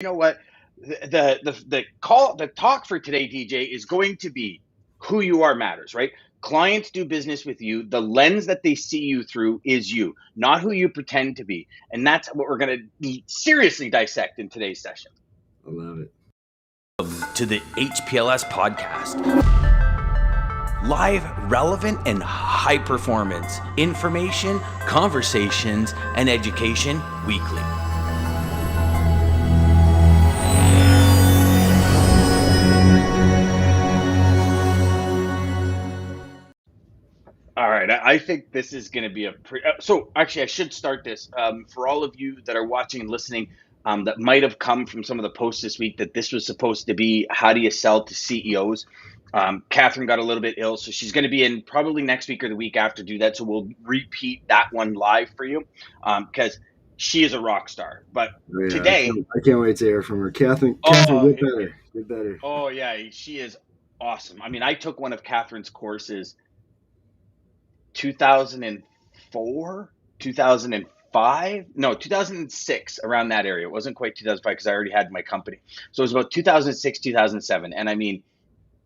You know what? The talk for today, DJ, is going to be who you are matters, right? Clients do business with you. The lens that they see you through is you, not who you pretend to be. And that's what we're going to seriously dissect in today's session. I love it. To the HPLS podcast. Live, relevant, and high performance information, conversations, and education weekly. All right, I think this is going to be so actually I should start this for all of you that are watching and listening that might have come from some of the posts this week that this was supposed to be how do you sell to CEOs. Catherine got a little bit ill, so she's going to be in probably next week or the week after do that. So we'll repeat that one live for you because she is a rock star. But Oh, yeah, today, I can't wait to hear from her. Catherine, get better. Get better. oh yeah, she is awesome. I mean, I took one of Catherine's courses 2004, 2005, no, 2006, around that area. It wasn't quite 2005 because I already had my company. So it was about 2006, 2007. And I mean,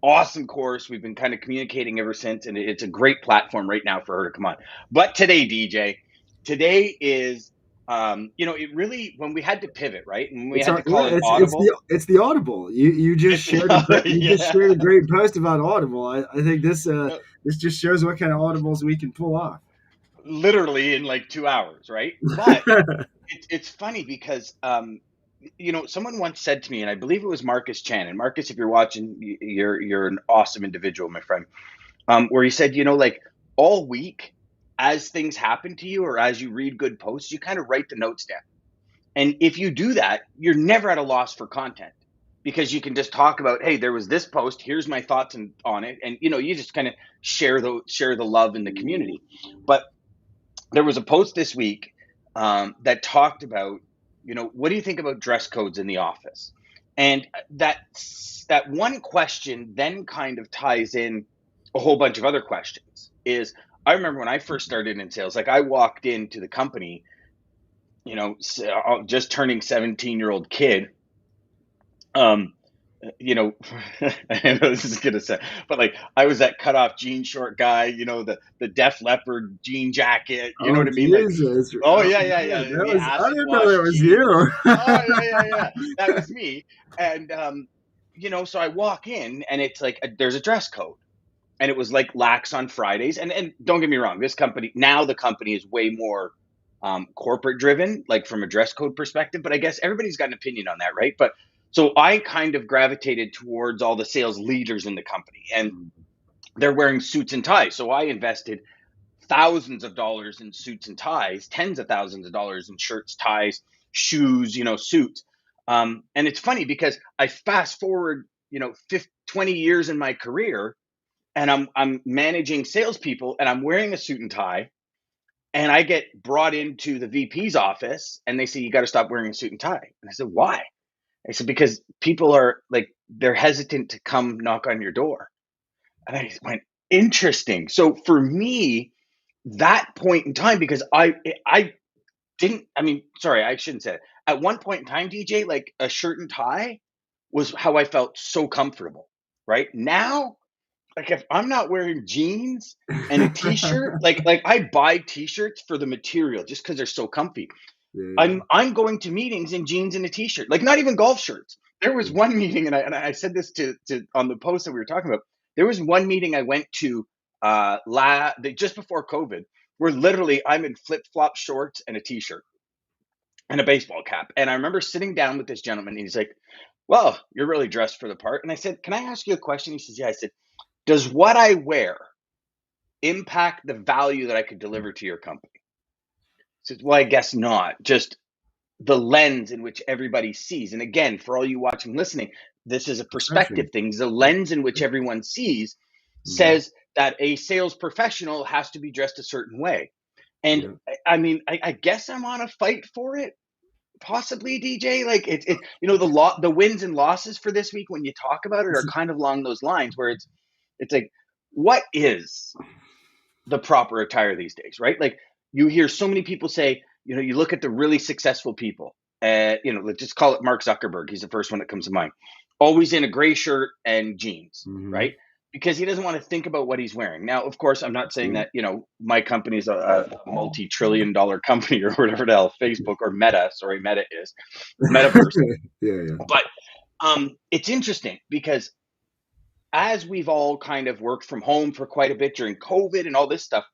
awesome course. We've been kind of communicating ever since, and it's a great platform right now for her to come on. But today, DJ, today is, it really, when we had to pivot, right? And we had to call it Audible. It's the Audible. You just shared just shared a great post about Audible. I think this just shows what kind of audibles we can pull off. Literally in like 2 hours, right? But it's funny because someone once said to me, and I believe it was Marcus Chan. And Marcus, if you're watching, you're an awesome individual, my friend. Where he said, like all week, as things happen to you or as you read good posts, you kind of write the notes down. And if you do that, you're never at a loss for content because you can just talk about, hey, there was this post. Here's my thoughts on it, and you just kind of share the love in the community. But there was a post this week that talked about, what do you think about dress codes in the office? And that one question then kind of ties in a whole bunch of other questions. I remember when I first started in sales, like I walked into the company, just turning 17-year-old kid. I know this is gonna say, but like I was that cut off jean short guy, the Def Leppard jean jacket, you know what I mean? Like, Jesus. oh yeah, yeah, Man, yeah, the I acid didn't know wash that was jeans. you. Oh yeah, yeah, yeah, that was me. And so I walk in and it's like there's a dress code, and it was like lax on Fridays. And don't get me wrong, the company is way more corporate driven, like from a dress code perspective. But I guess everybody's got an opinion on that, right? But so I kind of gravitated towards all the sales leaders in the company, and they're wearing suits and ties. So I invested thousands of dollars in suits and ties, tens of thousands of dollars in shirts, ties, shoes, suits. And it's funny because I fast forward, 20 years in my career, and I'm managing salespeople, and I'm wearing a suit and tie, and I get brought into the VP's office, and they say you got to stop wearing a suit and tie. And I said, why? I said, because people are like, they're hesitant to come knock on your door. And I went, interesting. So for me, that point in time, because I didn't, I mean, sorry, I shouldn't say it. At one point in time, DJ, like a shirt and tie was how I felt so comfortable. Right now, like if I'm not wearing jeans and a t-shirt, like I buy t-shirts for the material just because they're so comfy. Yeah. I'm going to meetings in jeans and a t-shirt, like not even golf shirts. There was one meeting, and I said this to on the post that we were talking about. There was one meeting I went to just before COVID, where literally I'm in flip-flop shorts and a t-shirt and a baseball cap. And I remember sitting down with this gentleman, and he's like, "Well, you're really dressed for the part." And I said, "Can I ask you a question?" He says, "Yeah." I said, "Does what I wear impact the value that I could deliver to your company?" He says, "Well, I guess not. Just the lens in which everybody sees." And again, for all you watching and listening, this is a perspective thing. The lens in which everyone sees says that a sales professional has to be dressed a certain way. And I mean, I guess I'm on a fight for it, possibly, DJ. Like the wins and losses for this week when you talk about it are kind of along those lines, where it's like, what is the proper attire these days, right? Like you hear so many people say, you look at the really successful people, let's just call it Mark Zuckerberg. He's the first one that comes to mind. Always in a gray shirt and jeans, Mm-hmm. right? Because he doesn't want to think about what he's wearing. Now, of course, I'm not saying Absolutely. that, my company is a multi-trillion dollar company or whatever the hell Facebook or Meta is, Metaverse. Yeah. But it's interesting because as we've all kind of worked from home for quite a bit during COVID and all this stuff,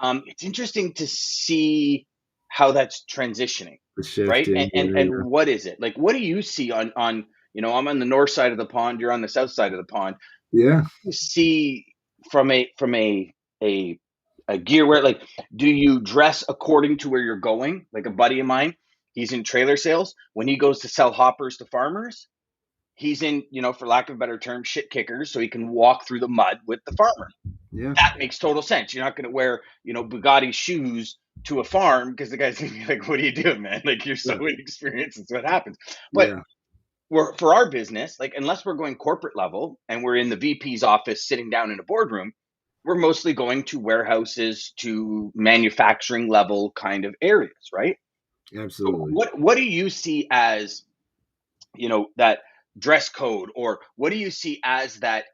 it's interesting to see how that's transitioning, The right? shifting. And what is it like? What do you see on I'm on the north side of the pond, you're on the south side of the pond. Yeah. You see from a gear where, like, do you dress according to where you're going? Like a buddy of mine, he's in trailer sales. When he goes to sell hoppers to farmers, he's in, for lack of a better term, shit kickers, so he can walk through the mud with the farmer. Yeah. That makes total sense. You're not going to wear, Bugatti shoes to a farm because the guy's going to be like, "What are you doing, man? Like, you're so Yeah. inexperienced." It's what happens. But Yeah. for our business, like, unless we're going corporate level and we're in the VP's office sitting down in a boardroom, we're mostly going to warehouses, to manufacturing level kind of areas, right? So Absolutely. what do you see as, that dress code, or what do you see as that,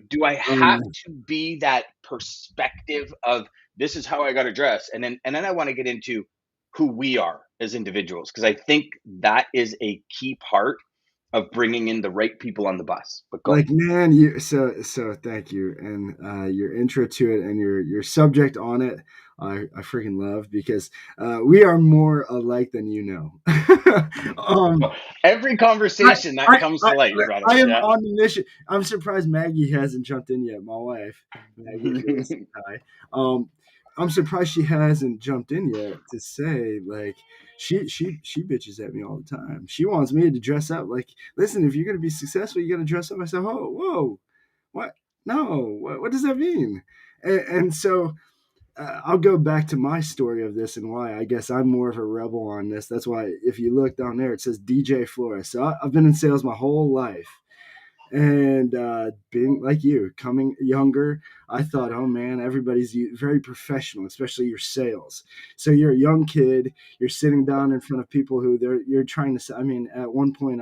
do I have Um, to be that perspective of, this is how I got to dress, and then I want to get into who we are as individuals, because I think that is a key part of bringing in the right people on the bus. But go. like, man, so thank you, and your intro to it and your subject on it, I freaking love, because we are more alike than you know. um Every I, conversation that I, comes I, to light, you're right I about. am Yeah. on the mission. I'm surprised Maggie hasn't jumped in yet. My wife, Maggie, if you're listening, hi. Um, I'm surprised she hasn't jumped in yet to say, like, she bitches at me all the time. She wants me to dress up. Like, listen, if you're gonna be successful, you gotta dress up. I said, oh, whoa, what? No, what does that mean? And so I'll go back to my story of this and why I guess I'm more of a rebel on this. That's why if you look down there, it says DJ Flores. So I've been in sales my whole life. And being like you, coming younger, I thought, oh man, everybody's very professional, especially your sales. So you're a young kid, you're sitting down in front of people who you're trying to. I mean, at one point,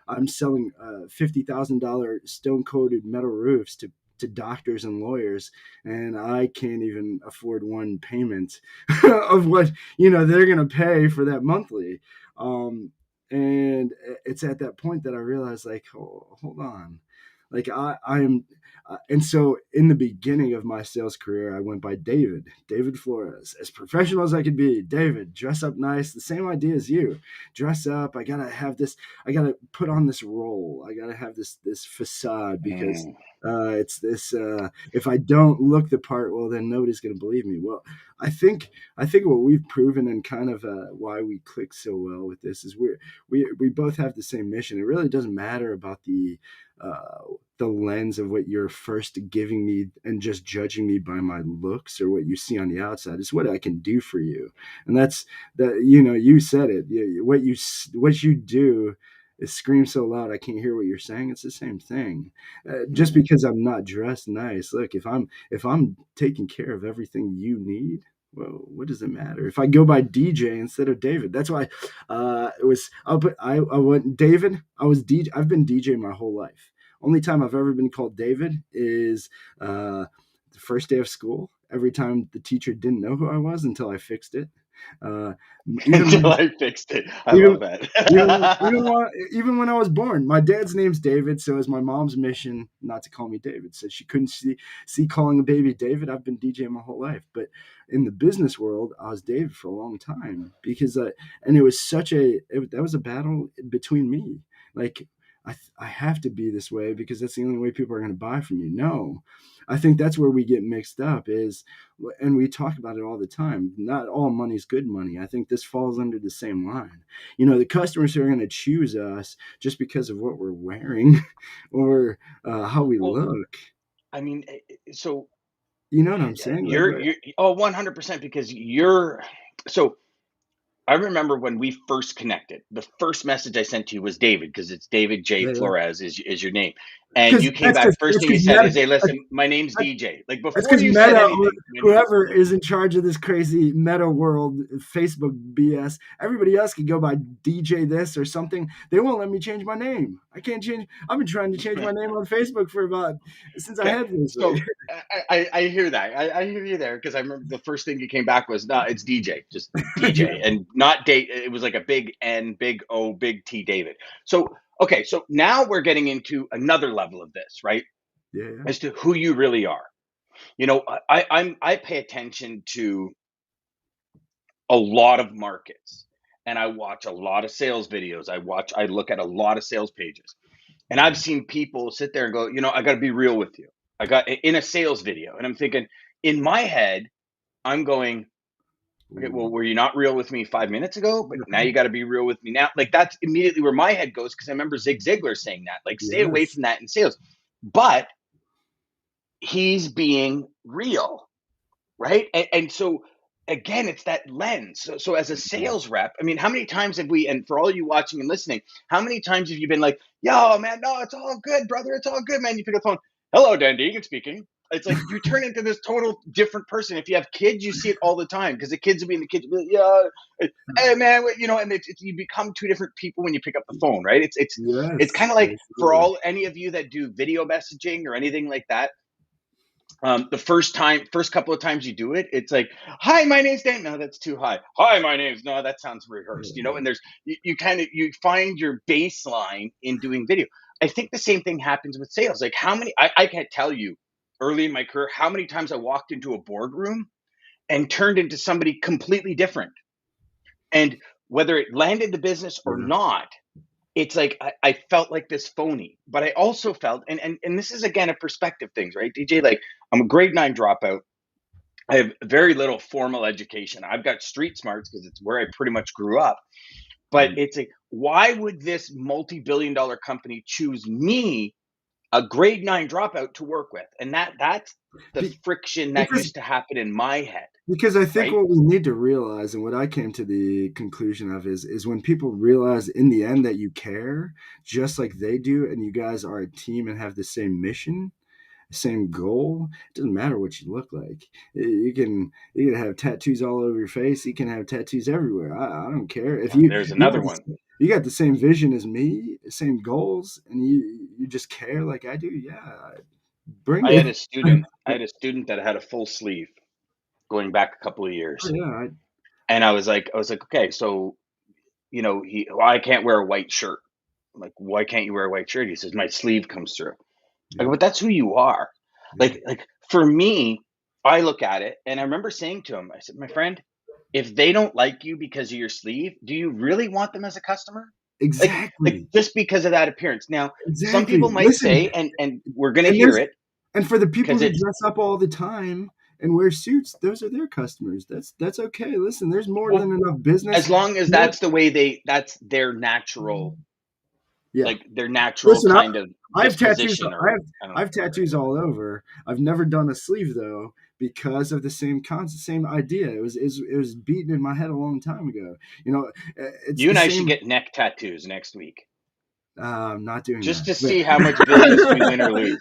I'm selling $50,000 stone coated metal roofs to doctors and lawyers, and I can't even afford one payment of what they're gonna pay for that monthly. And it's at that point that I realized, like, hold on, like I'm and so in the beginning of my sales career, I went by David Flores, as professional as I could be. David, dress up nice, the same idea as you. Dress up. I gotta put on this role. I gotta have this facade, because Mm. it's this if I don't look the part, well, then nobody's gonna believe me. Well, I think what we've proven, and kind of why we click so well with this, is we both have the same mission. It really doesn't matter about the lens of what you're first giving me and just judging me by my looks or what you see on the outside. It's what I can do for you, and that's that. You said it. What you do is scream so loud I can't hear what you're saying. It's the same thing. Just Mm. because I'm not dressed nice, look, if I'm taking care of everything you need, well, what does it matter if I go by DJ instead of David? That's why it was. I went David. I was DJ. I've been DJ my whole life. Only time I've ever been called David is the first day of school. Every time the teacher didn't know who I was until I fixed it. Uh, even Until when I fixed it. I even love that. even when I was born, my dad's name's David, so it's my mom's mission not to call me David. So she couldn't see calling a baby David. I've been DJing my whole life, but in the business world, I was David for a long time, because and it was that was a battle between me. Like, I have to be this way because that's the only way people are going to buy from you. No, I think that's where we get mixed up is, and we talk about it all the time. Not all money's good money. I think this falls under the same line. The customers who are going to choose us just because of what we're wearing or how we Well, look. I mean, so You know what I'm saying? Like, you're 100%, because so I remember when we first connected, the first message I sent to you was David, because it's David J. yeah, Flores is your name. And you came back, first thing you said is, hey, Meta, listen, my name's DJ. Like, that's before because you said Meta or anything, whoever is in charge of this crazy Meta world Facebook BS, everybody else can go by DJ this or something. They won't let me change my name. I can't change. I've been trying to change my name on Facebook for since I okay. had Facebook. So I hear that. I hear you there, because I remember the first thing you came back was, no, it's DJ, just Yeah, DJ, and not date. It was like a big N, big O, big T, David. So, okay, so now we're getting into another level of this, right? yeah, As to who you really are. I pay attention to a lot of markets, and I watch a lot of sales videos. I look at a lot of sales pages, and I've seen people sit there and go, I got to be real with you. I got in a sales video, and I'm thinking, in my head, I'm going, okay, well, Ooh, were you not real with me 5 minutes ago? But now yeah. you got to be real with me now. Like, that's immediately where my head goes, because I remember Zig Ziglar saying that, like, stay away Yes, from that in sales. But he's being real, right? And so again, it's that lens. So as a sales rep, I mean, how many times have we, and for all you watching and listening, how many times have you been like, yo, man, no, it's all good, brother. It's all good, man. You pick up the phone. Hello, Dan Deegan speaking. It's like you turn into this total different person. If you have kids, you see it all the time, because the kids will be in the kids, will be like, yeah, hey man, and you become two different people when you pick up the phone, right? It's yes, kind of like, for absolutely. all any of you that do video messaging or anything like that, the first couple of times you do it, it's like, "Hi, my name's Dan." No, that's too high. Hi, my name's, no, that sounds rehearsed. Yeah. And there's you kind of you find your baseline in doing video. I think the same thing happens with sales. Like, how many I can't tell you, early in my career, how many times I walked into a boardroom and turned into somebody completely different, and whether it landed the business or Yeah. not, it's like I felt like this phony. But I also felt, and this is again a perspective things, right, DJ? Like, I'm a grade 9 dropout. I have very little formal education. I've got street smarts because it's where I pretty much grew up. But Mm. it's a, why would this multi-billion-dollar company choose me, a grade 9 dropout, to work with? And that's the Be- friction that because used to happen in my head, Because I think right? what we need to realize, and what I came to the conclusion of, is when people realize in the end that you care just like they do, and you guys are a team and have the same mission, same goal. It doesn't matter what you look like. You can have tattoos all over your face. You can have tattoos everywhere. I don't care if Yeah, there's you another got one. you got the same vision as me, same goals, and you just care like I do. Yeah, bring I it. had a student. I had a student that had a full sleeve going back a couple of Oh, years, yeah, and I was like, okay, so well, I can't wear a white shirt. I'm like, why can't you wear a white shirt? He says, my sleeve comes through. I go, yeah, but that's who you are. yeah. Like for me, I look at it, and I remember saying to him, I said, my friend, if they don't like you because of your sleeve, do you really want them as a customer? Like Exactly. just because of that appearance. Now, some Exactly. people might Listen, say, and we're gonna and hear there's it, and for the people because who it's, dress up all the time and wear suits, those are their customers. That's okay. Listen, there's more well, than enough business. as long as More, that's that's their natural, yeah. like their natural Listen, kind of I have tattoos. disposition, or I don't I know. have tattoos all over. I've never done a sleeve though because of the same concept, same idea. It was beaten in my head a long time ago. It's You the and I should same. get neck tattoos next week, I'm not doing just that, to but see how much business we win or lose.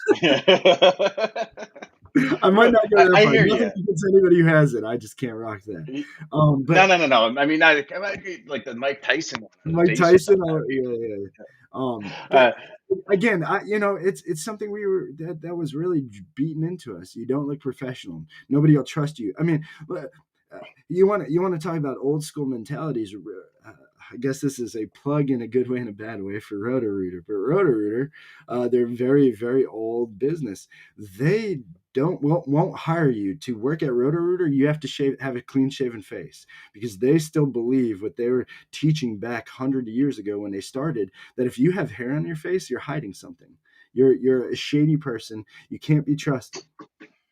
I might No, not go I, that I far. hear Nothing you. against anybody who has it. I just can't rock that. No, But no, no, no. I mean, I might be like the Mike Tyson one on the Mike face or Tyson, something. That would be, yeah, yeah. But uh, again, it's something that was really beaten into us. You don't look professional. Nobody will trust you. I mean, you want to talk about old school mentalities. I guess this is a plug in a good way and a bad way for Roto-Rooter. But Roto-Rooter, they're very, very old business. They won't hire you to work at Roto-Rooter. You have to have a clean shaven face, because they still believe what they were teaching back 100 years ago when they started, that if you have hair on your face, you're hiding something. You're a shady person. You can't be trusted.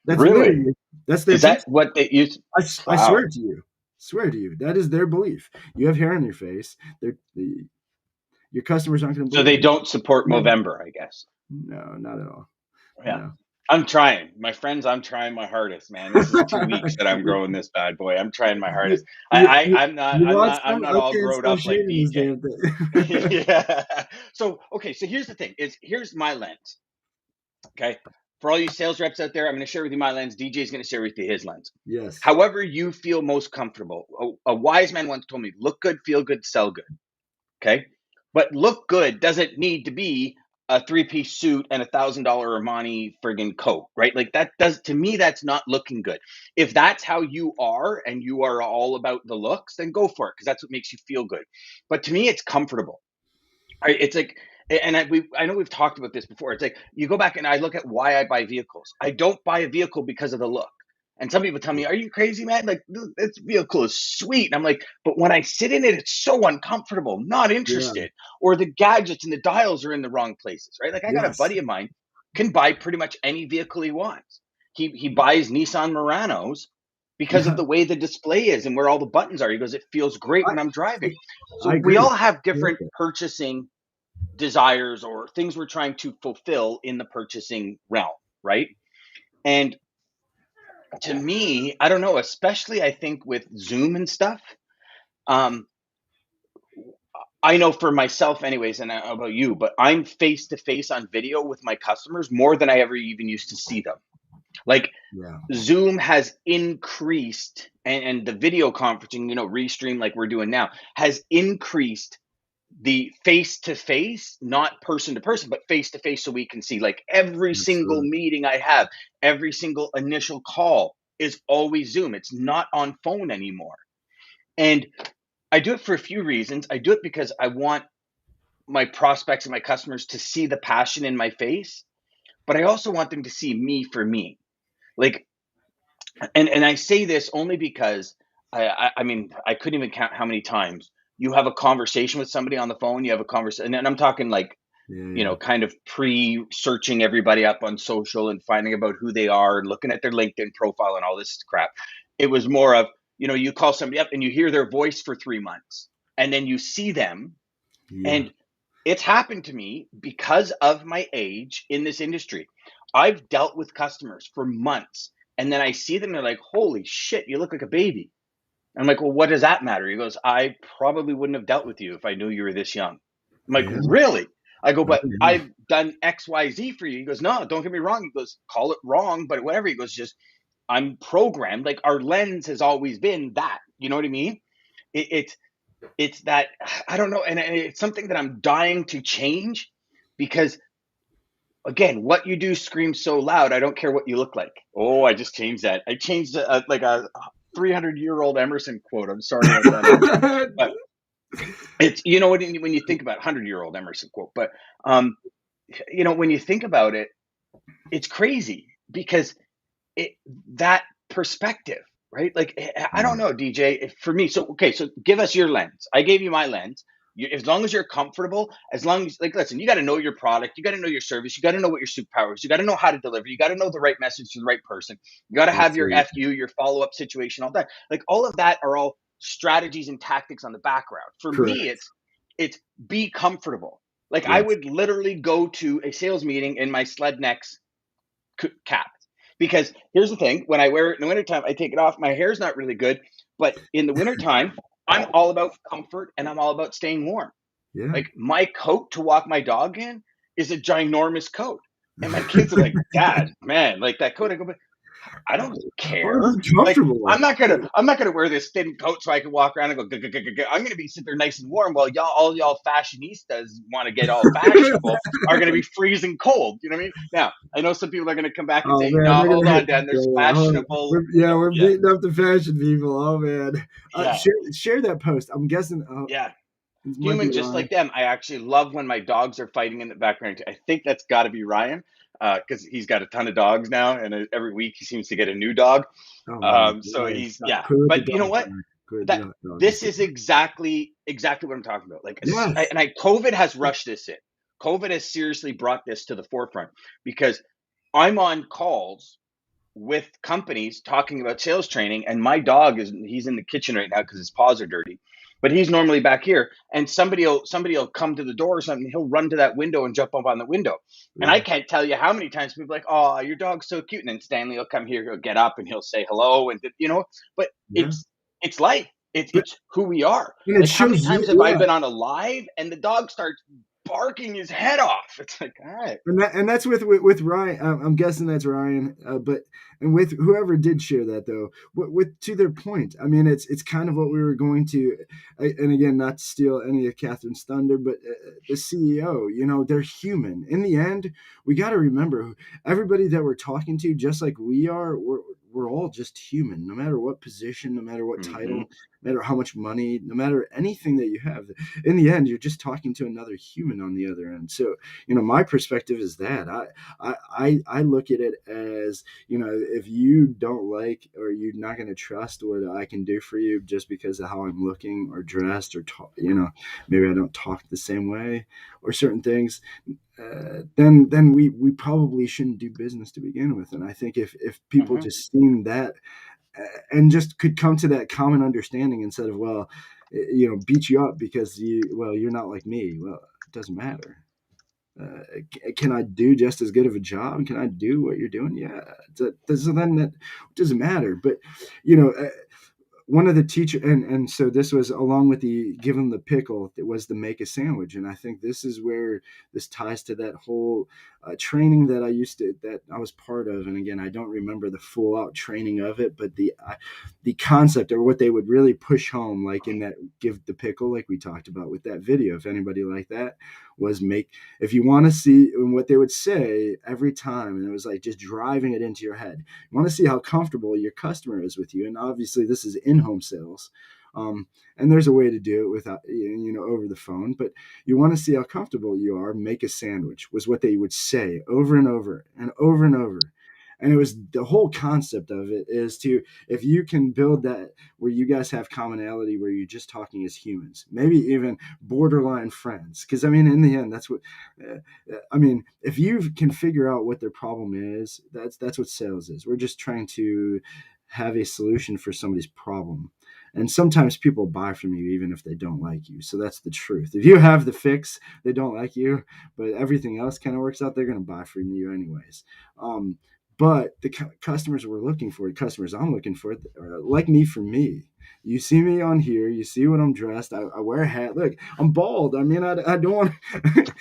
That's really? literally that's their Is that teaching. what they use? I swear Wow. to you, swear to you, that is their belief. You have hair on your face. Your customers aren't going to So they believe you. don't support No, Movember, I guess. no, not at all. Yeah. No. I'm trying. My friends, I'm trying my hardest, man. This is 2 weeks that I'm growing this bad boy. I'm trying my you, hardest. you, I'm not, you want I'm some? not all Okay, and grown stop up like shaving this DJ. damn thing. Yeah. So, okay. So here's the thing here's my lens. Okay. For all you sales reps out there, I'm going to share with you my lens. DJ is going to share with you his lens. Yes. However you feel most comfortable. A wise man once told me, look good, feel good, sell good. Okay. But look good doesn't need to be a 3-piece suit and $1,000 Armani friggin' coat, right? Like that does, to me, that's not looking good. If that's how you are and you are all about the looks, then go for it because that's what makes you feel good. But to me, it's comfortable. It's like, and I know we've talked about this before. It's like you go back and I look at why I buy vehicles. I don't buy a vehicle because of the look. And some people tell me, "Are you crazy, man? Like this vehicle is sweet." And I'm like, "But when I sit in it, it's so uncomfortable. Not Yeah. interested." Or the gadgets and the dials are in the wrong places, right? Like I got a Yes. buddy of mine can buy pretty much any vehicle he wants. He buys Nissan Muranos because Yeah. of the way the display is and where all the buttons are. He goes, "It feels great when I'm driving." I So we agree. all have I like different that. purchasing desires or things we're trying to fulfill in the purchasing realm, right? And to me, I don't know, especially I think with Zoom and stuff. Um, I know for myself, anyways, and I don't know about you, but I'm face to face on video with my customers more than I ever even used to see them. Like Yeah. Zoom has increased, and the video conferencing, restream like we're doing now, has increased the face to face, not person to person, but face to face so we can see like every single Absolutely. meeting I have, every single initial call is always Zoom. It's not on phone anymore. And I do it for a few reasons. I do it because I want my prospects and my customers to see the passion in my face, but I also want them to see me for me. Like, and I say this only because I mean, I couldn't even count how many times you have a conversation with somebody on the phone, you have a conversation, and I'm talking like, Yeah. kind of pre-searching everybody up on social and finding about who they are and looking at their LinkedIn profile and all this crap. It was more of, you call somebody up and you hear their voice for 3 months and then you see them. Yeah. And it's happened to me because of my age in this industry. I've dealt with customers for months and then I see them, they're like, holy shit, you look like a baby. I'm like, well, what does that matter? He goes, I probably wouldn't have dealt with you if I knew you were this young. I'm like, Yeah. really? I go, Oh, but yeah. I've done XYZ for you. He goes, no, don't get me wrong. He goes, call it wrong, but whatever. He goes, just I'm programmed. Like our lens has always been that. You know what I mean? It's that I don't know, and it's something that I'm dying to change because again, what you do screams so loud. I don't care what you look like. Oh, I just changed that. I changed like a 300-year-old Emerson quote. I'm sorry about that, Emerson, but it's when you think about 100-year-old Emerson quote, but um, when you think about it, it's crazy because it that perspective, right? Like I Yeah. don't know, DJ. For me, so okay, so give us your lens. I gave you my lens. As long as you're comfortable, as long as like, listen, you got to know your product, you got to know your service, you got to know what your superpower is, you got to know how to deliver, you got to know the right message to the right person, you got to have your Absolutely. FU, your follow up situation, all that. Like all of that are all strategies and tactics on the background. For me, Correct. it's be comfortable. Like I Yes. would literally go to a sales meeting in my sled necks cap. Because here's the thing, when I wear it in the wintertime, I take it off. My hair's not really good, but in the wintertime, I'm all about comfort and I'm all about staying warm. Yeah. Like my coat to walk my dog in is a ginormous coat. And my kids are like, Dad, man, like that coat. I go, but I don't I want care. to be Like comfortable. I'm not gonna wear this thin coat so I can walk around and go. I'm gonna be sit there nice and warm while all y'all fashionistas want to get all fashionable are gonna be freezing cold. You know what I mean? Now I know some people are gonna come back and Oh say, man, no, they're hold gonna hit. on, Dan. Yeah, There's yeah. Hold on. fashionable. We're Yeah, beating up the fashion people. Oh man, yeah, share that post. I'm guessing yeah. it might be Human just Ryan. like them. I actually love when my dogs are fighting in the background. I think that's got to be Ryan because he's got a ton of dogs now, and every week he seems to get a new dog. Oh man, So Ryan, he's stop. yeah, Quit with the but you know dog what? talk. Quit with That the dog. this is exactly what I'm talking about. Like, Yes. and COVID has rushed this in. COVID has seriously brought this to the forefront because I'm on calls with companies talking about sales training, and my dog he's in the kitchen right now because his paws are dirty, but he's normally back here, and somebody'll come to the door or something, he'll run to that window and jump up on the window, and I Yeah. can't tell you how many times people are like, oh, your dog's so cute, and then Stanley will come here, he'll get up and he'll say hello, and but Yeah. it's life. But It's who we are. and it Like how many shows you. times have I Yeah. been on a live and the dog starts barking his head off. It's like, all right. And that's with Ryan. I'm guessing that's Ryan. But and with whoever did share that though, with to their point. I mean, it's kind of what we were going to. And again, not to steal any of Catherine's thunder, but the CEO. You know, they're human. In the end, we got to remember everybody that we're talking to, just like we are. We're all just human, no matter what position, no matter what title, no matter how much money, no matter anything that you have. In the end, you're just talking to another human on the other end. So, you know, my perspective is that I look at it as, you know, if you don't like or you're not going to trust what I can do for you just because of how I'm looking or dressed or talk, you know, maybe I don't talk the same way or certain things, then we probably shouldn't do business to begin with. And I think if people just seen that and just could come to that common understanding instead of, well, you know, beat you up because you're not like me. Well, it doesn't matter. Can I do just as good of a job? Can I do what you're doing? Yeah. So then that doesn't matter. But, you know, one of the teacher and so this was along with the give them the pickle, it was the make a sandwich. And I think this is where this ties to that whole training that I was part of. And again, I don't remember the full out training of it, but the concept or what they would really push home, like in that give the pickle, like we talked about with that video, if anybody like that, was if you want to see, and what they would say every time, and it was like just driving it into your head, you want to see how comfortable your customer is with you. And obviously this is in-home sales. And there's a way to do it without, you know, over the phone, but you want to see how comfortable you are. Make a sandwich was what they would say over and over and over and over. And it was the whole concept of it is to, if you can build that where you guys have commonality, where you're just talking as humans, maybe even borderline friends. Because I mean, in the end, that's what, I mean, if you can figure out what their problem is, that's what sales is. We're just trying to have a solution for somebody's problem. And sometimes people buy from you even if they don't like you. So that's the truth. If you have the fix, they don't like you, but everything else kind of works out, they're going to buy from you anyways. But the customers we're looking for, the customers I'm looking for, are like me for me. You see me on here. You see what I'm dressed. I wear a hat. Look, I'm bald. I mean, I don't want.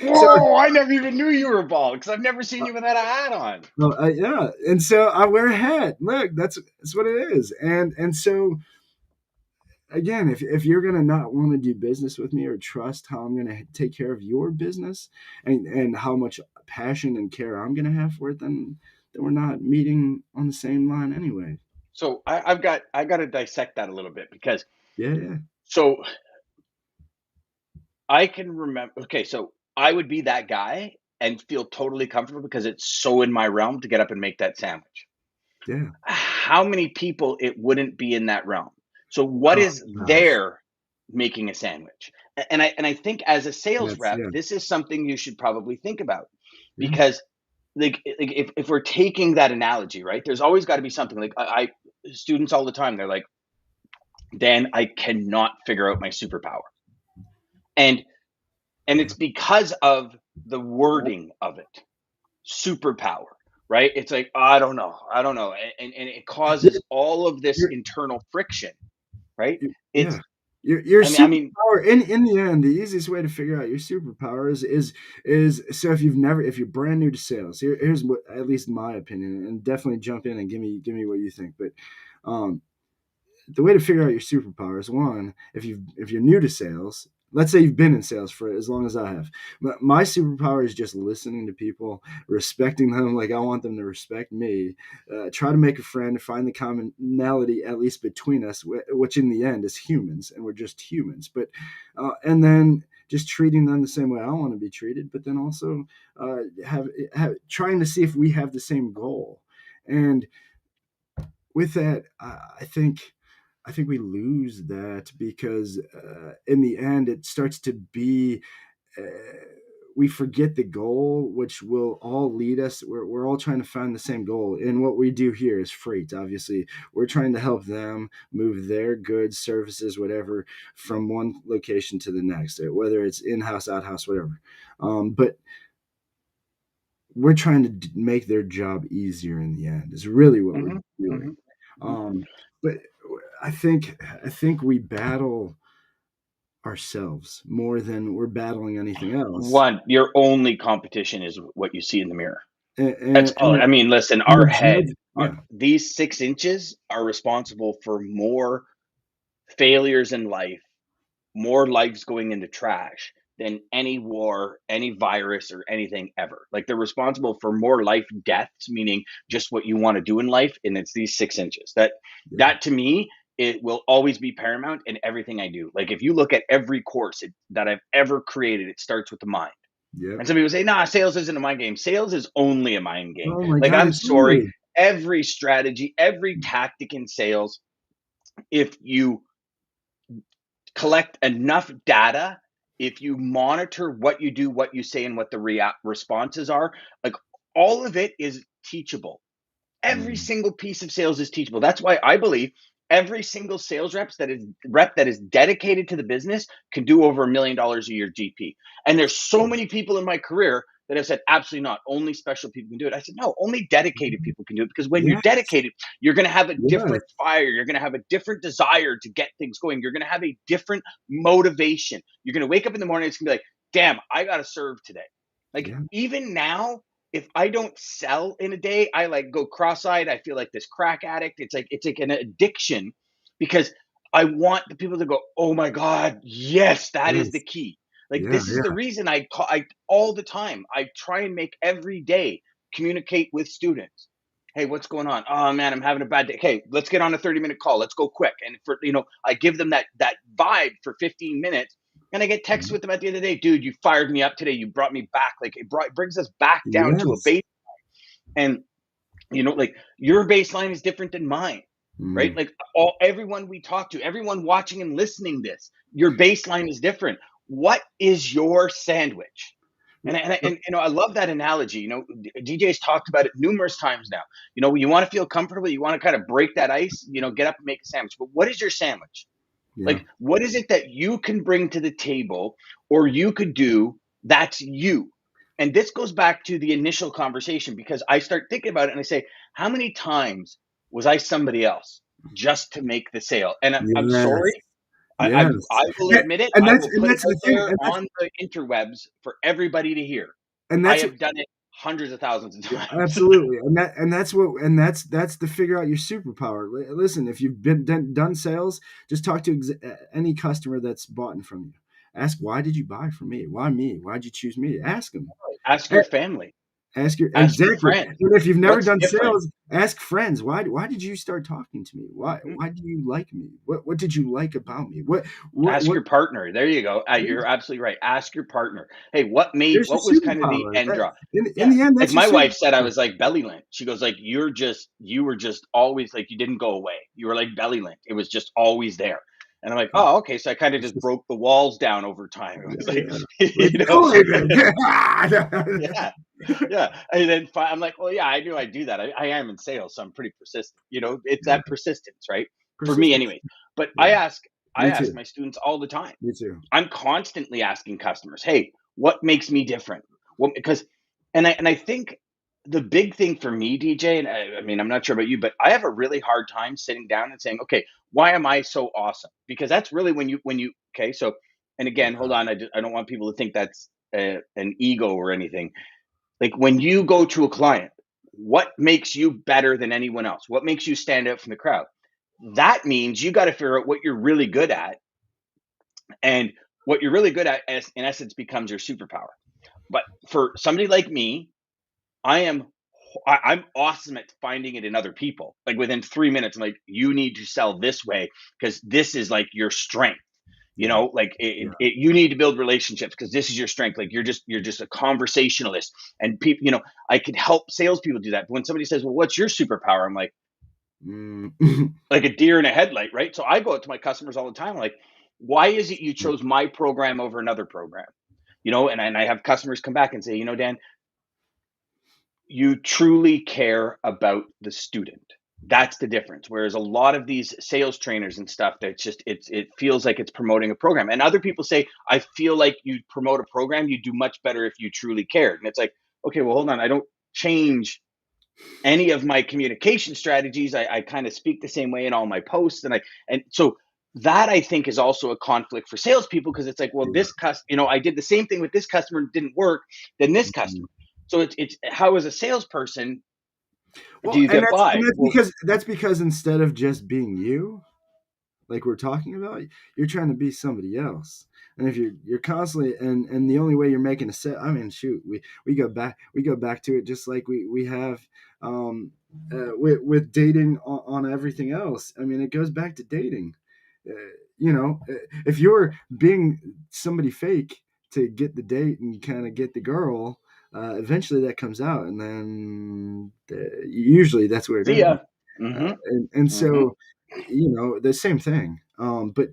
Whoa! I never even knew you were bald because I've never seen you without a hat on. Yeah, and so I wear a hat. Look, that's what it is. And so again, if you're gonna not want to do business with me or trust how I'm gonna take care of your business and how much passion and care I'm gonna have for it, then we're not meeting on the same line anyway. So I got to dissect that a little bit because Yeah. so I can remember. Okay, so I would be that guy and feel totally comfortable because it's so in my realm to get up and make that sandwich. Yeah. How many people it wouldn't be in that realm? So what Oh is gosh. their making a sandwich? And I think as a sales That's rep, yeah. this is something you should probably think about Yeah. because like if we're taking that analogy, right? There's always got to be something like I students all the time. They're like, Dan, I cannot figure out my superpower, and it's because of the wording of it, superpower, right? It's like, I don't know, and it Yeah. causes all of this You're, internal friction, right? yeah. It's, Your I mean, superpower in the end, the easiest way to figure out your superpower is so if you're brand new to sales, here's what, at least in my opinion, and definitely jump in and give me what you think. But um, the way to figure out your superpower is, one, if you're new to sales, let's say you've been in sales for as long as I have. My superpower is just listening to people, respecting them like I want them to respect me. Try to make a friend, find the commonality at least between us, which in the end is humans, and we're just humans. But and then just treating them the same way I want to be treated, but then also have trying to see if we have the same goal. And with that, I think we lose that because in the end, it starts to be uh, we forget the goal, which will all lead us. We're all trying to find the same goal, and what we do here is freight. Obviously, we're trying to help them move their goods, services, whatever, from one location to the next, whether it's in-house, out-house, whatever. But we're trying to make their job easier in the end. Is really what we're mhm, doing. mhm, mhm. Um, but I think we battle ourselves more than we're battling anything else. One, your only competition is what you see in the mirror. And, That's all. and, I mean, listen, and our the head, judge, yeah, these 6 inches are responsible for more failures in life, more lives going into trash than any war, any virus, or anything ever. Like they're responsible for more life deaths, meaning just what you want to do in life, and it's these 6 inches. yeah, That to me, it will always be paramount in everything I do. Like if you look at every course that I've ever created, it starts with the mind. yep. And some people say, nah, sales isn't a mind game. Sales is only a mind game. Oh my Like, God, I'm it's sorry. only. Every strategy, every tactic in sales, if you collect enough data, if you monitor what you do, what you say, and what the responses are, like all of it is teachable. Every Mm, single piece of sales is teachable. That's why I believe every single sales rep that is dedicated to the business can do over $1 million a year GP. And there's so many people in my career that have said, absolutely not. Only special people can do it. I said, no, only dedicated people can do it, because when you're yes, dedicated, you're going to have a yes, different fire. You're going to have a different desire to get things going. You're going to have a different motivation. You're going to wake up in the morning. It's going to be like, damn, I got to serve today. Like yeah, even now, if I don't sell in a day, I like go cross-eyed. I feel like this crack addict. It's like an addiction, because I want the people to go, "Oh my God, yes, that is the yes, key." Like yeah, this is the yeah, reason I all the time I try and make every day communicate with students. Hey, what's going on? Oh man, I'm having a bad day. Okay, let's get on a 30-minute call. Let's go quick. And I give them that vibe for 15 minutes. And I get texts with them at the end of the day, dude, you fired me up today. You brought me back. Like brings us back down to a yes. base. And like your baseline is different than mine, right? Mm, Like everyone we talk to, everyone watching and listening this, your baseline is different. What is your sandwich? And I love that analogy. DJ's talked about it numerous times now. You want to feel comfortable, you want to kind of break that ice, get up and make a sandwich. But what is your sandwich? yeah, Like, what is it that you can bring to the table or you could do that's you? And this goes back to the initial conversation, because I start thinking about it and I say, how many times was I somebody else just to make the sale? And I'm yes, sorry, I yes. will And, admit it. and I that's will and put it that's out the thing, there on the interwebs for everybody to hear. and I that's have done it hundreds of thousands of yeah, times. absolutely, and that's to figure out your superpower. Listen, if you've been done sales, just talk to any customer that's bought from you. Ask, why did you buy from me? Why me? Why'd you choose me? Ask them. Ask your family, Ask your ask your exactly. friends, And if you've never what's done different. sales, ask friends. Why did you start talking to me? Why do you like me? What did you like about me? Ask What your partner. There you go. You're absolutely right. Ask your partner. Hey, there's what your was kind of the superpower. end draw? In Yeah. the end, Like that's your my wife said, I superpower. was like belly lint. She goes like, you were just always like, you didn't go away. You were like belly lint. It was just always there. And I'm like, oh, okay. So I kind of It's just just broke the walls down over time. It was yeah, like, yeah. Like yeah, yeah. And then I'm like, well, yeah, I knew I'd do that. I am in sales, so I'm pretty persistent. It's yeah, that persistence, right? For me, persistence. anyway. But Yeah, I me ask too. my students all the time. Me too. I'm constantly asking customers, "Hey, what makes me different?" Well, because, and I think the big thing for me, DJ, and I mean, I'm not sure about you, but I have a really hard time sitting down and saying, "Okay, why am I so awesome?" Because that's really when you okay. So, and again, hold on, I don't want people to think that's an ego or anything. Like when you go to a client, what makes you better than anyone else? What makes you stand out from the crowd? That means you got to figure out what you're really good at, and what you're really good at, in essence, becomes your superpower. But for somebody like me, I am I'm awesome at finding it in other people. Like within 3 minutes, I'm like, you need to sell this way because this is like your strength. Yeah, Like yeah, you need to build relationships because this is your strength. Like you're just a conversationalist, and people, I could help salespeople do that. But when somebody says, "Well, what's your superpower?" I'm mm. like a deer in a headlight, right? So I go out to my customers all the time, like, why is it you chose my program over another program? And I have customers come back and say, Dan, you truly care about the student. That's the difference. Whereas a lot of these sales trainers and stuff, that's just it feels like it's promoting a program. And other people say, I feel like you promote a program, you do much better if you truly cared. And it's like, okay, well, hold on. I don't change any of my communication strategies. I kind of speak the same way in all my posts. And so that I think is also a conflict for salespeople, because it's like, well, Yeah. this I did the same thing with this customer and it didn't work, then this Mhm. customer. So it's how, as a salesperson, do Well, you get by? Well, that's because instead of just being you, like we're talking about, you're trying to be somebody else. And if you're constantly, and the only way you're making a set, I mean, shoot, we go back to it, just like we have with dating on everything else. I mean, it goes back to dating. uh, if you're being somebody fake to get the date and kind of get the girl, eventually that comes out, and then usually that's where it see ends. ya. Hmm. And Hmm. so, the same thing. But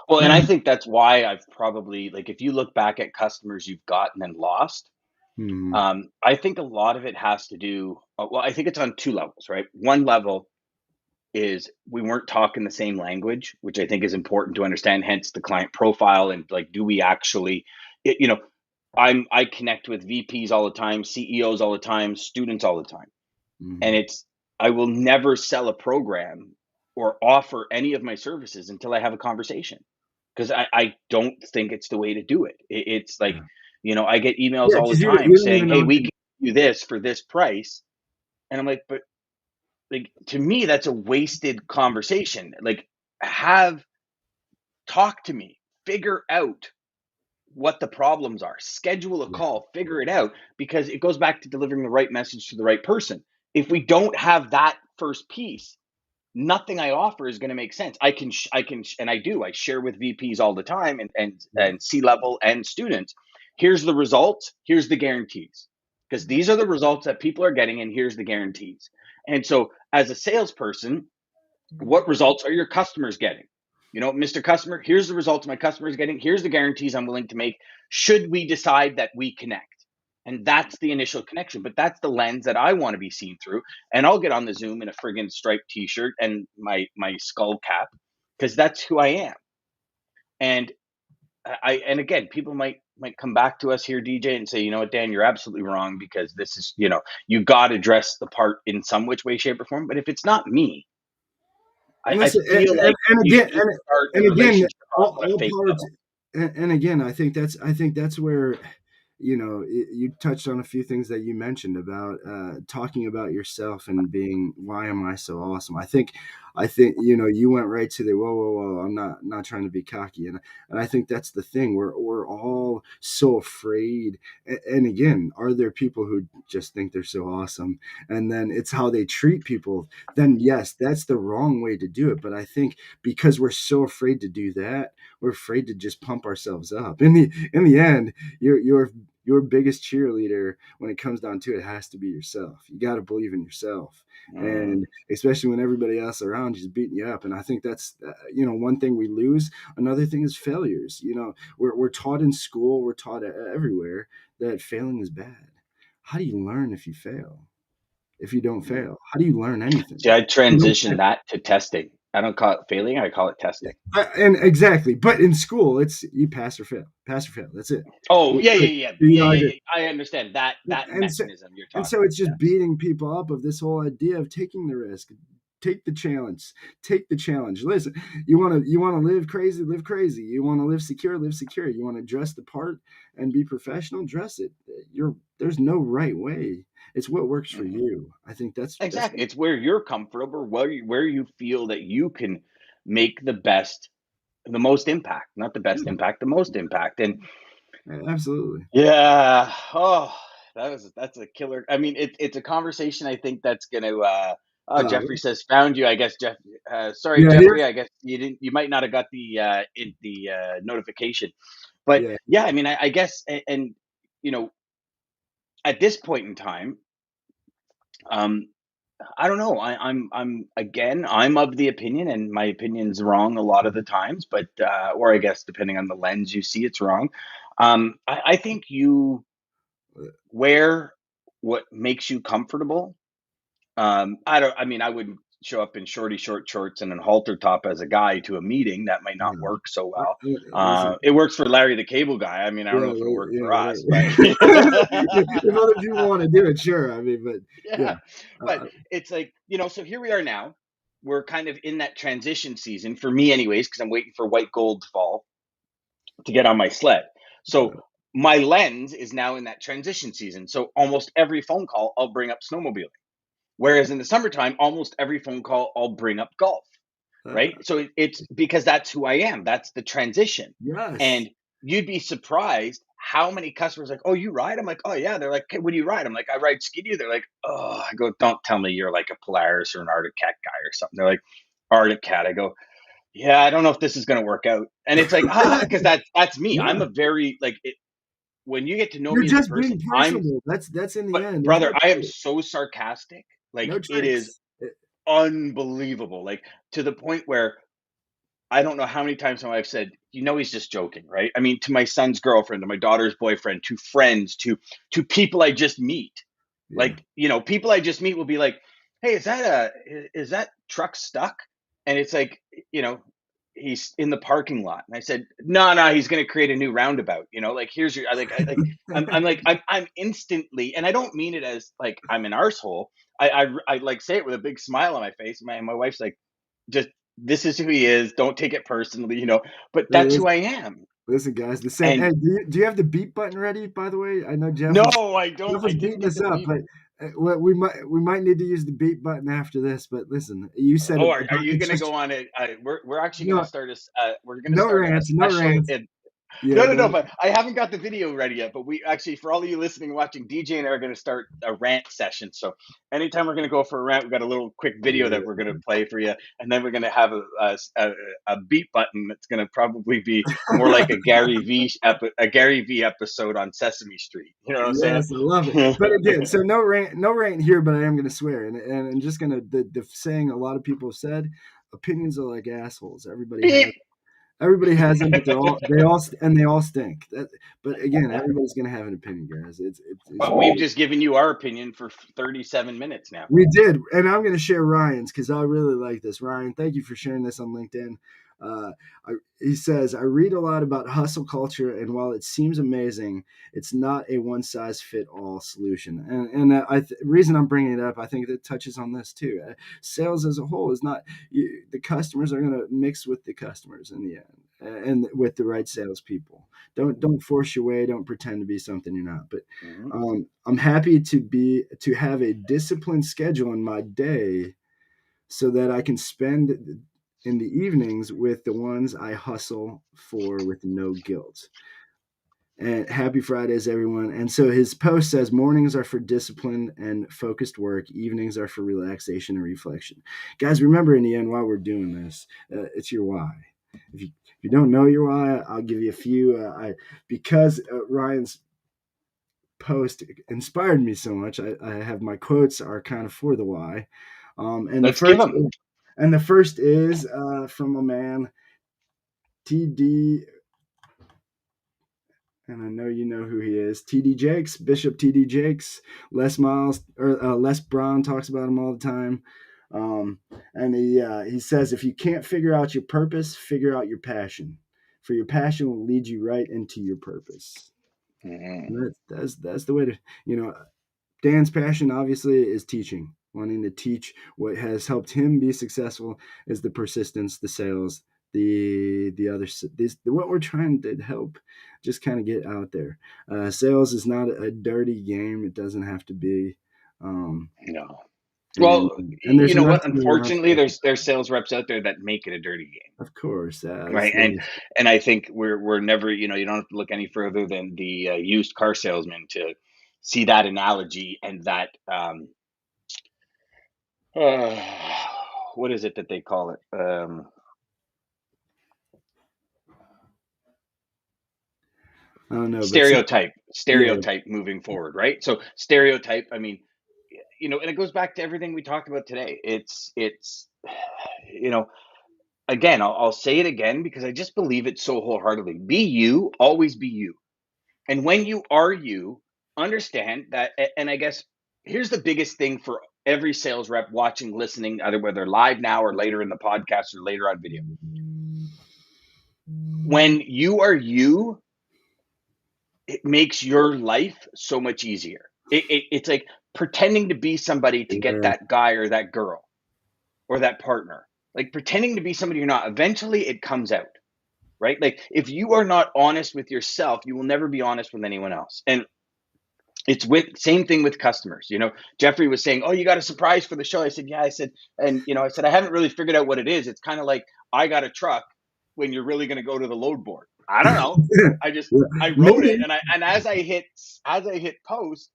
Well, and I man, think that's why I've probably, like, if you look back at customers you've gotten and lost, hmm, I think a lot of it has to do. Well, I think it's on two levels, right? One level is we weren't talking the same language, which I think is important to understand. Hence the client profile, and like, do we actually, it, you know, I connect with VPs all the time, CEOs all the time, students all the time, and hmm, it's, I will never sell a program or offer any of my services until I have a conversation, because I don't think it's the way to do it. It's like, yeah, I get emails yeah, all the because time you don't saying, even know hey, if we can do this for this price. And I'm like, but, like, to me, that's a wasted conversation. Like, have talk to me, figure out what the problems are, schedule a yeah, call, figure it out, because it goes back to delivering the right message to the right person. If we don't have that first piece, nothing I offer is going to make sense. And I do. I share with VPs all the time, yeah, and C level and students. Here's the results. Here's the guarantees, because these are the results that people are getting, and here's the guarantees. And so, as a salesperson, what results are your customers getting? Mr. Customer, here's the results my customers getting. Here's the guarantees I'm willing to make should we decide that we connect. And that's the initial connection. But that's the lens that I want to be seen through. And I'll get on the Zoom in a friggin' striped t-shirt and my skull cap, because that's who I am. And and again, people might come back to us here, DJ, and say, you know what, Dan, you're absolutely wrong, because this is, you got to dress the part in some which way, shape, or form. But if it's not me, I listen, feel like and you again, shouldn't start a and again, relationship on a all fake parts, level. and again, I think that's where, you touched on a few things that you mentioned about talking about yourself and being, why am I so awesome? I think you went right to the, whoa, whoa, whoa. I'm not trying to be cocky, and I think that's the thing. We're all so afraid. And again, are there people who just think they're so awesome, and then it's how they treat people? Then yes, that's the wrong way to do it. But I think because we're so afraid to do that, we're afraid to just pump ourselves up. In the end, your biggest cheerleader, when it comes down to it, has to be yourself. You got to believe in yourself, Mm, and especially when everybody else around you is beating you up. And I think that's one thing we lose. Another thing is failures. We're taught in school, we're taught everywhere that failing is bad. How do you learn if you fail? If you don't mm. fail, how do you learn anything? See, I You don't transitioned that to testing. I don't call it failing, I call it testing. And exactly, but in school, it's you pass or fail. That's it. Oh, You, yeah, yeah, you yeah, you yeah, know, yeah, I yeah. just, I understand that and so mechanism you're and talking so about. it's just beating people up of this whole idea of taking the risk, take the challenge, take the challenge. Listen, you want to live crazy, live crazy. You want to live secure, live secure. You want to dress the part and be professional, dress it. There's no right way. It's what works Yeah. for Hmm. you. I think that's Exactly. It's where you're comfortable, where you feel that you can make the most impact, not the best yeah, impact, the most impact. And absolutely. yeah. Oh, that's a killer. I mean, it's a conversation I think that's going to. Oh, Uh, Jeffrey says found you. I guess Jeff. Sorry, yeah, Jeffrey. I guess you didn't. You might not have got the notification. But yeah, yeah, I mean, I guess, and you know, at this point in time, um, I don't know. I'm again. I'm of the opinion, and my opinion's wrong a lot of the times. But or I guess depending on the lens you see, it's wrong. I think you wear what makes you comfortable. I don't. I mean, I wouldn't show up in shorty short shorts and a halter top as a guy to a meeting. That might not no. work so Uh, well. Listen, It works for Larry the Cable Guy. I mean, I don't yeah, know if it'll right, work for yeah, us, but right. If other people want to do it, sure. I mean, but yeah, yeah. But uh, it's like, so here we are now. we're kind of in that transition season for me anyways, because I'm waiting for white gold to fall to get on my sled. So my lens is now in that transition season. So almost every phone call, I'll bring up snowmobiling. Whereas in the summertime, almost every phone call, I'll bring up golf. Right. So it's because that's who I am. That's the transition. Yes. And you'd be surprised how many customers like, oh, you ride? I'm like, oh, yeah. They're like, hey, what do you ride? I'm like, I ride Ski-Doo. They're like, oh, I go, don't tell me you're like a Polaris or an Arctic Cat guy or something. They're like, Arctic Cat. I go, yeah, I don't know if this is going to work out. And it's like, because that's me. Yeah. I'm a very like it, when you get to know You're me as a just person, being personable. That's in the but end. There's brother, no I am trick. so sarcastic. No Like it is tricks. unbelievable. Like to the point where I don't know how many times now I've said, he's just joking, right? I mean, to my son's girlfriend, to my daughter's boyfriend, to friends, to people I just meet. Yeah. Like, people I just meet will be like, "Hey, is that truck stuck?" And it's like, you know, he's in the parking lot. And I said, "No, he's going to create a new roundabout." Like, here's your, I'm like, I'm instantly, and I don't mean it as like I'm an arsehole. I like say it with a big smile on my face. My wife's like, just this is who he is. Don't take it personally. But Hey, that's who I am. listen, guys. The same. And Hey, do you have the beep button ready? By the way, I know Jeff no, was I don't. Jeff I was didn't beating get us the up, beep. but we might need to use the beep button after this. But listen, you said Oh, are about you it's gonna just go on it? We're actually gonna no start we're gonna no start a rants, no special. rants. Yeah, No. no. But I haven't got the video ready yet. But we actually, for all of you listening and watching, DJ and I are gonna start a rant session. So anytime we're gonna go for a rant, we've got a little quick video that we're Yeah. gonna play for you, and then we're gonna have a beat button that's gonna probably be more like a Gary V episode on Sesame Street. You know what I'm saying? Yes, I love it. But again, so no rant here, but I am going to swear, and just going to the saying a lot of people have said, opinions are like assholes. Beep. Everybody has them, but they all stink. But again, everybody's going to have an opinion, guys. It's But we've just given you our opinion for 37 minutes now. We did, and I'm going to share Ryan's because I really like this. Ryan, thank you for sharing this on LinkedIn. He says, I read a lot about hustle culture, and while it seems amazing, it's not a one-size-fit-all solution. And the reason I'm bringing it up, I think it touches on this too. Sales as a whole is not the customers are going to mix with the customers in the end, and with the right salespeople. Don't force your way. Don't pretend to be something you're not. But I'm happy to have a disciplined schedule in my day so that I can spend in the evenings with the ones I hustle for with no guilt. And happy Fridays, everyone. And so his post says mornings are for discipline and focused work. Evenings are for relaxation and reflection. Guys, remember in the end, while we're doing this, it's your why. If you don't know your why, I'll give you a few. Because Ryan's post inspired me so much. I have my quotes are kind of for the why. And the Let's give first them. is from a man, TD, and I know you know who he is. TD Jakes, Bishop TD Jakes. Les Miles or Les Brown talks about him all the time. And he says, if you can't figure out your purpose, figure out your passion. For your passion will lead you right into your purpose. That's the way to, Dan's passion obviously is teaching, wanting to teach. What has helped him be successful is the persistence, the sales, the other what we're trying to help just kind of get out there. Sales is not a dirty game. It doesn't have to be. No. And Well, and there's you know enough what? to go around Unfortunately, for there's sales reps out there that make it a dirty game, of course. right? And I think we're never, you don't have to look any further than the used car salesman to see that analogy and that uh, what is it that they call it? I don't know, but yeah, Stereotype moving forward, right? So stereotype. I mean, and it goes back to everything we talked about today. It's you know again, I'll say it again because I just believe it so wholeheartedly. Be you, always be you. And when you are you, understand that. And I guess here's the biggest thing for every sales rep watching, listening, either whether live now or later in the podcast or later on video. When you are you, it makes your life so much easier. It's like pretending to be somebody to get yeah, that guy or that girl. or that partner. Like pretending to be somebody you're not, eventually it comes out, right? Like if you are not honest with yourself, you will never be honest with anyone else. And it's with same thing with customers. Jeffrey was saying, "Oh, you got a surprise for the show." I said, "Yeah." I said, and I said, "I haven't really figured out what it is. It's kind of like I got a truck when you're really going to go to the load board. I don't know. I wrote it, Maybe. and as I hit post,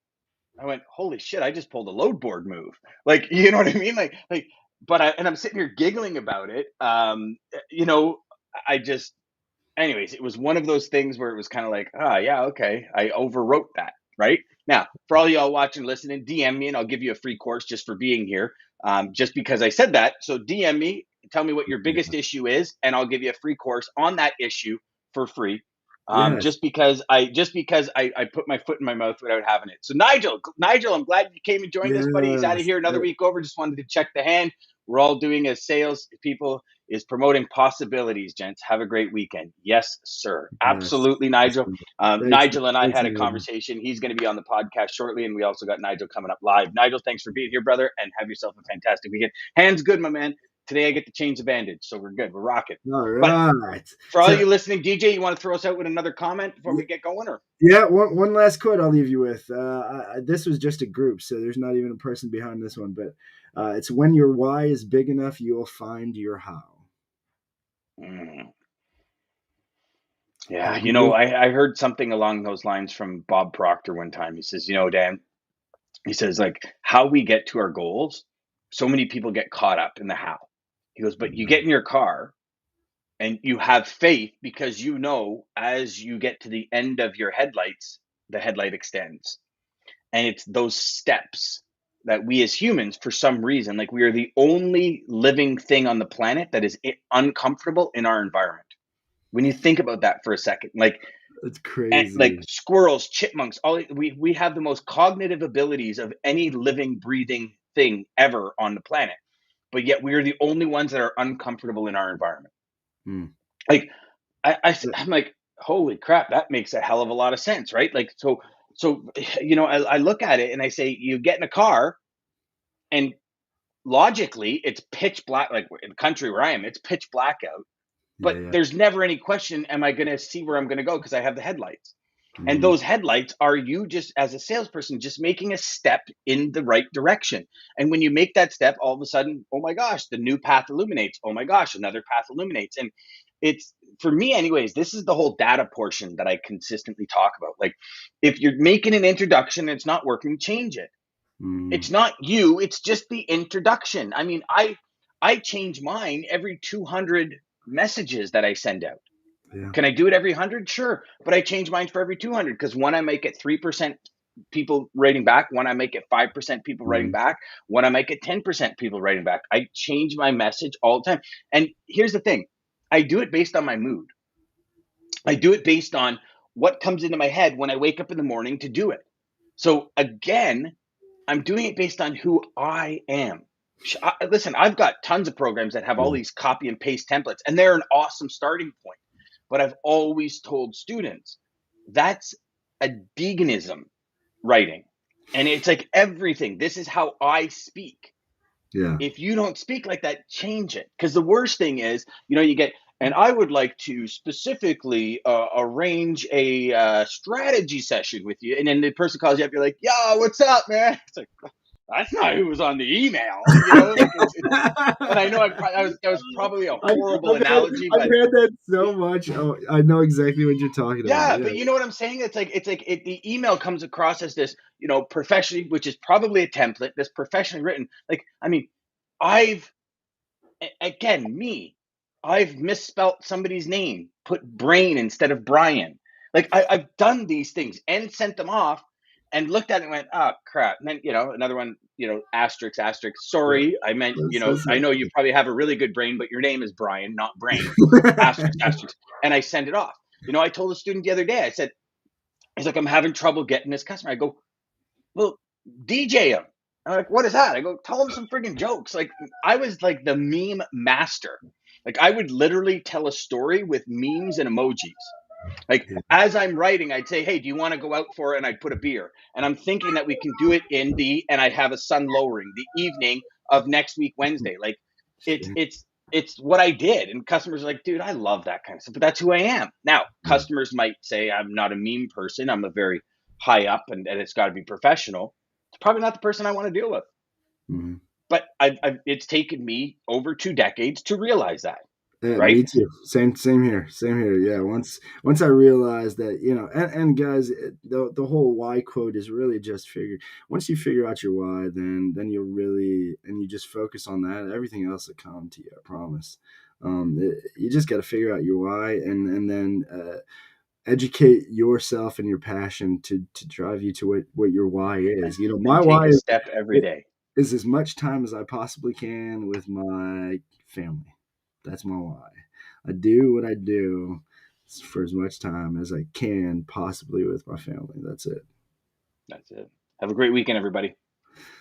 I went, "Holy shit! I just pulled a load board move." Like, you know what I mean? But I'm sitting here giggling about it. I just anyways, it was one of those things where it was kind of like, yeah, okay, I overwrote that. Right now, for all y'all watching, listening, DM me and I'll give you a free course just for being here, just because I said that. So DM me, tell me what your biggest issue is, and I'll give you a free course on that issue for free. Yes. Just because I put my foot in my mouth without having it. So Nigel, I'm glad you came and joined us, buddy. He's out of Yes. here another week over. Just wanted to check the hand. We're all doing as sales people is promoting possibilities, gents. Have a great weekend. Yes, sir. Yes. Absolutely, Nigel. Thanks. Nigel and I Thanks, had a everyone. conversation. He's going to be on the podcast shortly, and we also got Nigel coming up live. Nigel, thanks for being here, brother, and have yourself a fantastic weekend. Hands good, my man. Today I get to change the bandage, so we're good. We're rocking. All But right. for all So you listening, DJ, you want to throw us out with another comment before we get going, or? yeah, one last quote I'll leave you with. This was just a group, so there's not even a person behind this one, but it's when your why is big enough, you will find your how. Mm. Yeah, Have a good week. I heard something along those lines from Bob Proctor one time. He says, Dan, he says, like, how we get to our goals, so many people get caught up in the how. He goes, but you get in your car and you have faith because as you get to the end of your headlights, the headlight extends. And it's those steps that we as humans, for some reason, like we are the only living thing on the planet that is uncomfortable in our environment. When you think about that for a second, It's like crazy. squirrels, chipmunks, we have the most cognitive abilities of any living, breathing thing ever on the planet, but yet we are the only ones that are uncomfortable in our environment. Hmm. Like I'm like, holy crap, that makes a hell of a lot of sense, right? Like so I look at it and I say, you get in a car and logically it's pitch black, like in the country where I am, it's pitch black out, Yeah, but yeah. there's never any question, am I going to see where I'm going to go because I have the headlights. And Hmm. those headlights are you just as a salesperson just making a step in the right direction. And when you make that step, all of a sudden, oh my gosh, the new path illuminates. Oh my gosh, another path illuminates. And it's, for me anyways, this is the whole data portion that I consistently talk about. Like, if you're making an introduction and it's not working, change it. Hmm. It's not you, it's just the introduction. I mean, I change mine every 200 messages that I send out. Yeah. Can I do it every 100? Sure. But I change mine for every 200 because one I might get 3% people writing back, one I might get 5% people writing Hmm. back, one I might get 10% people writing back. I change my message all the time. And here's the thing, I do it based on my mood. I do it based on what comes into my head when I wake up in the morning to do it. So again, I'm doing it based on who I am. Listen, I've got tons of programs that have all Yeah. these copy and paste templates, and they're an awesome starting point. But I've always told students that's a deganism writing. And it's like everything. This is how I speak. Yeah. If you don't speak like that, change it. Because the worst thing is, you get, and I would like to specifically arrange a strategy session with you. And then the person calls you up, you're like, yo, what's up, man? It's like, that's not who was on the email, like and I know that was probably a horrible analogy, I've but had that so much. Oh, I know exactly what you're talking about. yeah, Yeah. but you know what I'm saying? The email comes across as this, professionally, which is probably a template, this professionally written. Like, I mean, I've again, I've misspelt somebody's name, put Brain instead of Brian. Like, I've done these things and sent them off and looked at it and went, oh crap. And then, another one, asterisk, asterisk. Yeah. Sorry, I meant, That's so I sad. know you probably have a really good brain, but your name is Brian, not Brain. Asterisk, asterisk. And I send it off. I told a student the other day, I said, he's like, I'm having trouble getting this customer. I go, well, DJ him. I'm like, what is that? I go, tell him some friggin' jokes. Like, I was like the meme master. Like, I would literally tell a story with memes and emojis. Like, Yeah. as I'm writing, I'd say, hey, do you want to go out for it? And I'd put a beer. And I'm thinking that we can do it and I'd have a sun lowering the evening of next week, Wednesday. Like, it's what I did. And customers are like, dude, I love that kind of stuff, but that's who I am. Now, customers might say I'm not a meme person. I'm a very high up and it's got to be professional. It's probably not the person I want to deal with. Mm-hmm. But it's taken me over 2 decades to realize that, Yeah, right? me too. Same here. Same here. Yeah. Once I realized that, and guys, the whole why quote is really just once you figure out your why, then you just focus on that. Everything else will come to you. I promise. You just got to figure out your why, and then educate yourself and your passion to drive you to what your why is. My And take why a is step every day. as much time as I possibly can with my family. That's my why. I do what I do for as much time as I can possibly with my family. That's it. That's it. Have a great weekend, everybody.